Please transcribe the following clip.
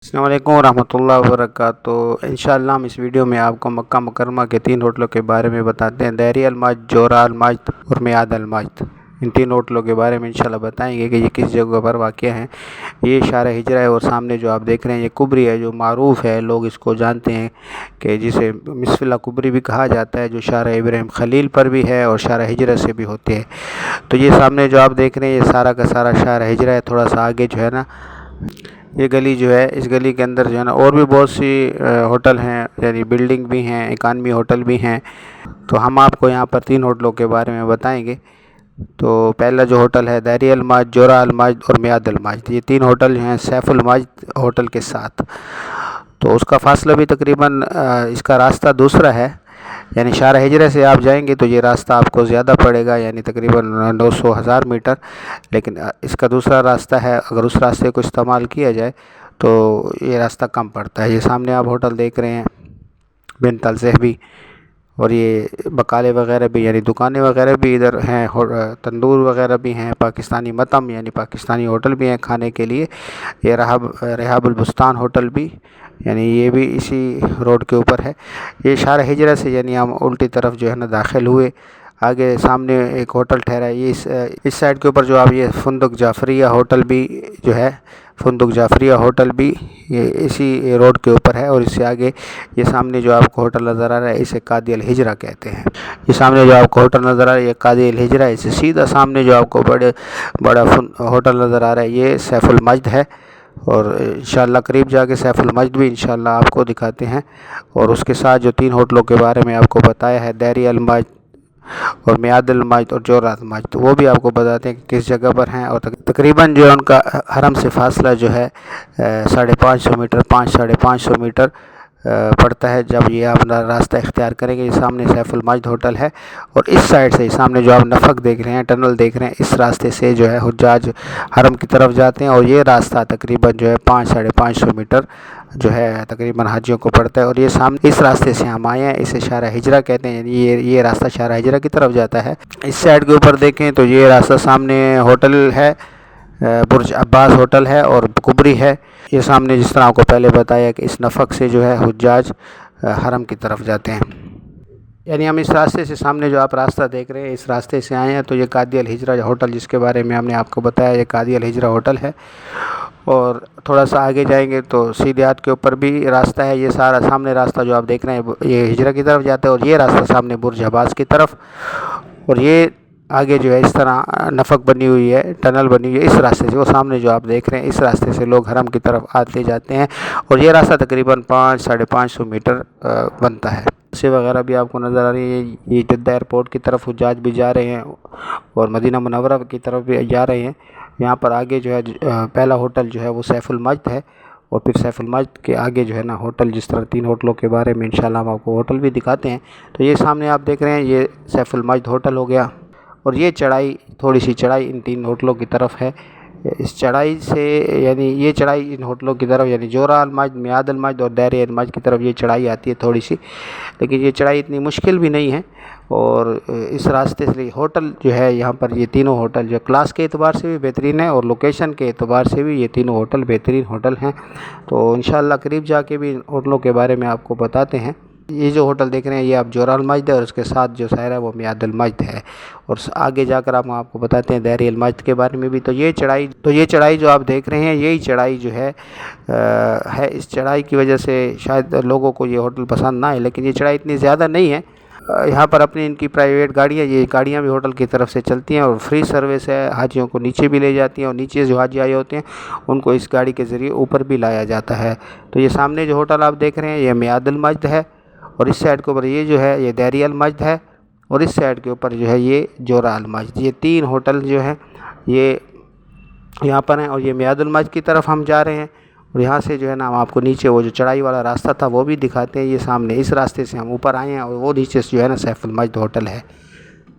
السلام علیکم ورحمۃ اللہ وبرکاتہ۔ انشاءاللہ ہم اس ویڈیو میں آپ کو مکہ مکرمہ کے 3 ہوٹلوں کے بارے میں بتاتے ہیں، دہری الماجد، جورہ الماجد اور میعاد الماجد۔ ان 3 ہوٹلوں کے بارے میں انشاءاللہ بتائیں گے کہ یہ کس جگہ پر واقع ہیں۔ یہ شارع ہجرہ ہے اور سامنے جو آپ دیکھ رہے ہیں یہ کبری ہے، جو معروف ہے، لوگ اس کو جانتے ہیں کہ جسے مسفلہ کبری بھی کہا جاتا ہے، جو شارع ابراہیم خلیل پر بھی ہے اور شارع ہجرہ سے بھی ہوتے ہیں۔ تو یہ سامنے جو آپ دیکھ رہے ہیں یہ سارا کا سارا شارع ہجرہ ہے۔ تھوڑا سا آگے جو ہے نا یہ گلی جو ہے، اس گلی کے اندر جو ہے نا اور بھی بہت سی ہوٹل ہیں، یعنی بلڈنگ بھی ہیں، اکانومی ہوٹل بھی ہیں۔ تو ہم آپ کو یہاں پر 3 ہوٹلوں کے بارے میں بتائیں گے۔ تو پہلا جو ہوٹل ہے دہری الماجد، جورہ الماجد اور میعاد الماجد، یہ 3 ہوٹل ہیں سیف الماجد ہوٹل کے ساتھ۔ تو اس کا فاصلہ بھی تقریباً اس کا راستہ دوسرا ہے، یعنی شارع ہجرہ سے آپ جائیں گے تو یہ راستہ آپ کو زیادہ پڑے گا، یعنی تقریباً 900 میٹر، لیکن اس کا دوسرا راستہ ہے، اگر اس راستے کو استعمال کیا جائے تو یہ راستہ کم پڑتا ہے۔ یہ سامنے آپ ہوٹل دیکھ رہے ہیں بنت الزہبی، اور یہ بقالے وغیرہ بھی، یعنی دکانیں وغیرہ بھی ادھر ہیں، تندور وغیرہ بھی ہیں، پاکستانی مطعم یعنی پاکستانی ہوٹل بھی ہیں کھانے کے لیے۔ یہ رحاب البستان ہوٹل بھی، یعنی یہ بھی اسی روڈ کے اوپر ہے۔ یہ شارع ہجرہ سے یعنی ہم الٹی طرف جو ہے نا داخل ہوئے، آگے سامنے ایک ہوٹل ٹھہرا ہے، یہ اس سائڈ کے اوپر جو آپ یہ فندق جعفریہ ہوٹل بھی جو ہے، فندق جعفریہ ہوٹل بھی یہ اسی روڈ کے اوپر ہے، اور اس سے آگے یہ سامنے جو آپ کو ہوٹل نظر آ رہا ہے اسے قاضی الحجرہ کہتے ہیں۔ یہ سامنے جو آپ کو ہوٹل نظر آ رہا ہے یہ قاضی الحجرہ ہے، اس سے سیدھا سامنے جو آپ کو بڑا ہوٹل نظر آ رہا ہے یہ سیف الماجد ہے، اور انشاءاللہ قریب جا کے سیف الماجد بھی انشاءاللہ آپ کو دکھاتے ہیں۔ اور اس کے ساتھ جو 3 ہوٹلوں کے بارے میں آپ کو بتایا ہے، دہری الماجد اور میعاد الماجد اور جورہ الماجد، وہ بھی آپ کو بتاتے ہیں کہ کس جگہ پر ہیں، اور تقریباً جو ان کا حرم سے فاصلہ جو ہے 550 میٹر، 550 میٹر پڑتا ہے جب یہ آپ راستہ اختیار کریں گے۔ یہ سامنے سیف الماجد ہوٹل ہے، اور اس سائڈ سے سامنے جو آپ نفق دیکھ رہے ہیں، ٹنل دیکھ رہے ہیں، اس راستے سے جو ہے حجاج حرم کی طرف جاتے ہیں، اور یہ راستہ تقریباً جو ہے 550 میٹر جو ہے تقریباً حاجیوں کو پڑتا ہے۔ اور یہ سامنے اس راستے سے ہم آئے ہیں، اسے شارع ہجرہ کہتے ہیں، یعنی یہ راستہ شارع ہجرہ کی طرف جاتا ہے۔ اس سائڈ کے اوپر دیکھیں تو یہ راستہ سامنے ہوٹل ہے، برج عباس ہوٹل ہے اور کبری ہے۔ یہ سامنے جس طرح آپ کو پہلے بتایا کہ اس نفق سے جو ہے حجاج حرم کی طرف جاتے ہیں، یعنی ہم اس راستے سے سامنے جو آپ راستہ دیکھ رہے ہیں اس راستے سے آئے ہیں۔ تو یہ قاضی الحجرہ ہوٹل جس کے بارے میں ہم نے آپ کو بتایا، یہ قاضی الحجرہ ہوٹل ہے، اور تھوڑا سا آگے جائیں گے تو سیدھے ہاتھ کے اوپر بھی راستہ ہے۔ یہ سارا سامنے راستہ جو آپ دیکھ رہے ہیں یہ ہجرہ کی طرف جاتا ہے، اور یہ راستہ سامنے برج عباس کی طرف، اور یہ آگے جو ہے اس طرح نفق بنی ہوئی ہے، ٹنل بنی ہوئی ہے اس راستے سے، وہ سامنے جو آپ دیکھ رہے ہیں اس راستے سے لوگ حرم کی طرف آتے جاتے ہیں، اور یہ راستہ تقریباً 550 میٹر بنتا ہے۔ بسیں وغیرہ بھی آپ کو نظر آ رہی ہیں، یہ جدہ ایئرپورٹ کی طرف حجاج بھی جا رہے ہیں اور مدینہ منورہ کی طرف بھی جا رہے ہیں۔ یہاں پر آگے جو ہے پہلا ہوٹل جو ہے وہ سیف الماجد ہے، اور پھر سیف الماجد کے آگے جو ہے نا ہوٹل، جس طرح 3 ہوٹلوں کے بارے میں انشاءاللہ ہم آپ کو ہوٹل بھی دکھاتے ہیں۔ تو یہ سامنے آپ دیکھ رہے ہیں یہ سیف الماجد ہوٹل ہو گیا، اور یہ چڑھائی، تھوڑی سی چڑھائی ان 3 ہوٹلوں کی طرف ہے۔ اس چڑھائی سے یعنی یہ چڑھائی ان ہوٹلوں کی طرف، یعنی جورہ الماجد، میعاد الماجد اور دہری الماجد کی طرف یہ چڑھائی آتی ہے تھوڑی سی، لیکن یہ چڑھائی اتنی مشکل بھی نہیں ہے۔ اور اس راستے سے ہوٹل جو ہے یہاں پر یہ تینوں ہوٹل جو کلاس کے اعتبار سے بھی بہترین ہے، اور لوکیشن کے اعتبار سے بھی یہ تینوں ہوٹل بہترین ہوٹل ہیں۔ تو انشاءاللہ قریب جا کے بھی ہوٹلوں کے بارے میں آپ کو بتاتے ہیں۔ یہ جو ہوٹل دیکھ رہے ہیں یہ آپ جورہ الماجد ہے، اور اس کے ساتھ جو سائر ہے وہ میعاد الماجد ہے، اور آگے جا کر ہم آپ کو بتاتے ہیں دہری الماجد کے بارے میں بھی۔ تو یہ چڑھائی جو آپ دیکھ رہے ہیں یہی چڑھائی جو ہے اس چڑھائی کی وجہ سے شاید لوگوں کو یہ ہوٹل پسند نہ آئے، لیکن یہ چڑھائی اتنی زیادہ نہیں ہے۔ یہاں پر اپنی ان کی پرائیویٹ گاڑیاں، یہ گاڑیاں بھی ہوٹل کی طرف سے چلتی ہیں، اور فری سروس ہے، حاجیوں کو نیچے بھی لے جاتی ہیں، اور نیچے جو حاجی آئے ہوتے ہیں ان کو اس گاڑی کے ذریعے اوپر بھی لایا جاتا ہے۔ تو یہ سامنے جو ہوٹل آپ دیکھ رہے ہیں یہ میعاد الماجد ہے، اور اس سائڈ کے اوپر یہ جو ہے یہ دہری الماجد ہے، اور اس سائڈ کے اوپر جو ہے یہ جورہ الماجد۔ یہ 3 ہوٹل جو ہیں یہ یہاں پر ہیں، اور یہ میعاد الماجد کی طرف ہم جا رہے ہیں، اور یہاں سے جو ہے نا ہم آپ کو نیچے وہ جو چڑھائی والا راستہ تھا وہ بھی دکھاتے ہیں۔ یہ سامنے اس راستے سے ہم اوپر آئے ہیں، اور وہ نیچے سے جو ہے نا سیف الماجد ہوٹل ہے۔